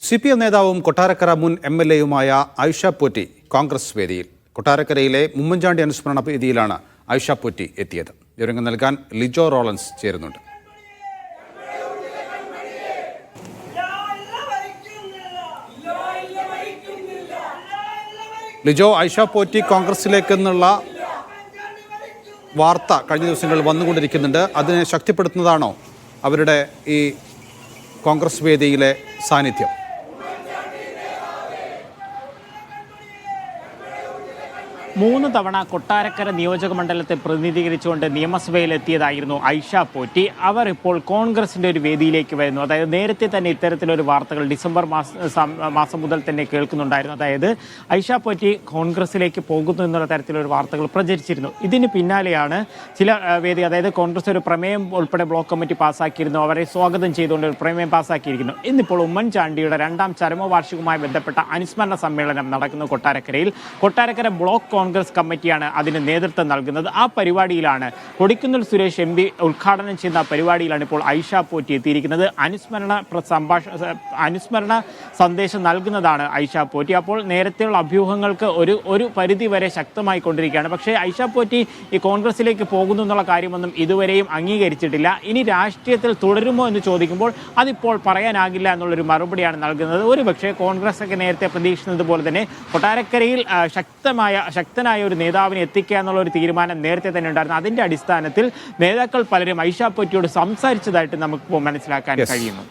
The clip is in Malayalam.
CPM നേതാവും കൊട്ടാരക്കര മുൻ MLA-യുമായ ആയിഷ പോറ്റി കോൺഗ്രസ് വേദിയിൽ. കൊട്ടാരക്കരയിലെ ഉമ്മൻചാണ്ടി അനുസ്മരണ വേദിയിലാണ് ആയിഷ പോറ്റി എത്തിയത്. വിവരങ്ങൾ നൽകാൻ ലിജോ റോളൻസ് ചേരുന്നുണ്ട്. ലിജോ, ആയിഷ പോറ്റി കോൺഗ്രസിലേക്കെന്നുള്ള വാർത്ത കഴിഞ്ഞ ദിവസങ്ങളിൽ വന്നുകൊണ്ടിരിക്കുന്നുണ്ട്. അതിനെ ശക്തിപ്പെടുത്തുന്നതാണോ അവരുടെ ഈ കോൺഗ്രസ് വേദിയിലെ സാന്നിധ്യം? മൂന്ന് തവണ കൊട്ടാരക്കര നിയോജക മണ്ഡലത്തെ പ്രതിനിധീകരിച്ചുകൊണ്ട് നിയമസഭയിലെത്തിയതായിരുന്നു ആയിഷ പോറ്റി. അവർ ഇപ്പോൾ കോൺഗ്രസിൻ്റെ ഒരു വേദിയിലേക്ക് വരുന്നു. അതായത് നേരത്തെ തന്നെ ഇത്തരത്തിലൊരു വാർത്തകൾ ഡിസംബർ മാസം മുതൽ തന്നെ കേൾക്കുന്നുണ്ടായിരുന്നു. അതായത് ആയിഷ പോറ്റി കോൺഗ്രസിലേക്ക് പോകുന്നു എന്നുള്ള തരത്തിലൊരു വാർത്തകൾ പ്രചരിച്ചിരുന്നു. ഇതിന് പിന്നാലെയാണ് ചില വേദി, അതായത് കോൺഗ്രസ് ഒരു പ്രമേയം ഉൾപ്പെടെ ബ്ലോക്ക് കമ്മിറ്റി പാസ്സാക്കിയിരുന്നു. അവരെ സ്വാഗതം ചെയ്തുകൊണ്ട് ഒരു പ്രമേയം പാസ്സാക്കിയിരിക്കുന്നു. ഇന്നിപ്പോൾ ഉമ്മൻചാണ്ടിയുടെ 2ാം ചരമവാർഷികവുമായി ബന്ധപ്പെട്ട അനുസ്മരണ സമ്മേളനം നടക്കുന്നു കൊട്ടാരക്കരയിൽ. കൊട്ടാരക്കര ബ്ലോക്ക് കോൺഗ്രസ് കമ്മിറ്റിയാണ് അതിന് നേതൃത്വം നൽകുന്നത്. ആ പരിപാടിയിലാണ് കൊടിക്കുന്നിൽ സുരേഷ് MP ഉദ്ഘാടനം ചെയ്യുന്ന പരിപാടിയിലാണ് ഇപ്പോൾ ആയിഷ പോറ്റി എത്തിയിരിക്കുന്നത്. അനുസ്മരണ സന്ദേശം നൽകുന്നതാണ് ആയിഷ പോറ്റി. അപ്പോൾ നേരത്തെയുള്ള അഭ്യൂഹങ്ങൾക്ക് ഒരു പരിധി വരെ ശക്തമായി കൊണ്ടിരിക്കുകയാണ്. പക്ഷേ ആയിഷ പോറ്റി ഈ കോൺഗ്രസിലേക്ക് പോകുന്നു എന്നുള്ള കാര്യമൊന്നും ഇതുവരെയും അംഗീകരിച്ചിട്ടില്ല. ഇനി രാഷ്ട്രീയത്തിൽ തുടരുമോ എന്ന് ചോദിക്കുമ്പോൾ അതിപ്പോൾ പറയാനാകില്ല എന്നുള്ളൊരു മറുപടിയാണ് നൽകുന്നത്. ഒരുപക്ഷെ കോൺഗ്രസ് ഒക്കെ നേരത്തെ പ്രതീക്ഷിക്കുന്നത് പോലെ തന്നെ കൊട്ടാരക്കരയിൽ ശക്തനായ ഒരു നേതാവിനെ എത്തിക്കുക എന്നുള്ള ഒരു തീരുമാനം നേരത്തെ തന്നെ ഉണ്ടായിരുന്നു. അതിന്റെ അടിസ്ഥാനത്തിൽ നേതാക്കൾ പലരും ആയിഷ പോറ്റിയോട് സംസാരിച്ചതായിട്ട് നമുക്ക് മനസ്സിലാക്കാൻ കഴിയുന്നു.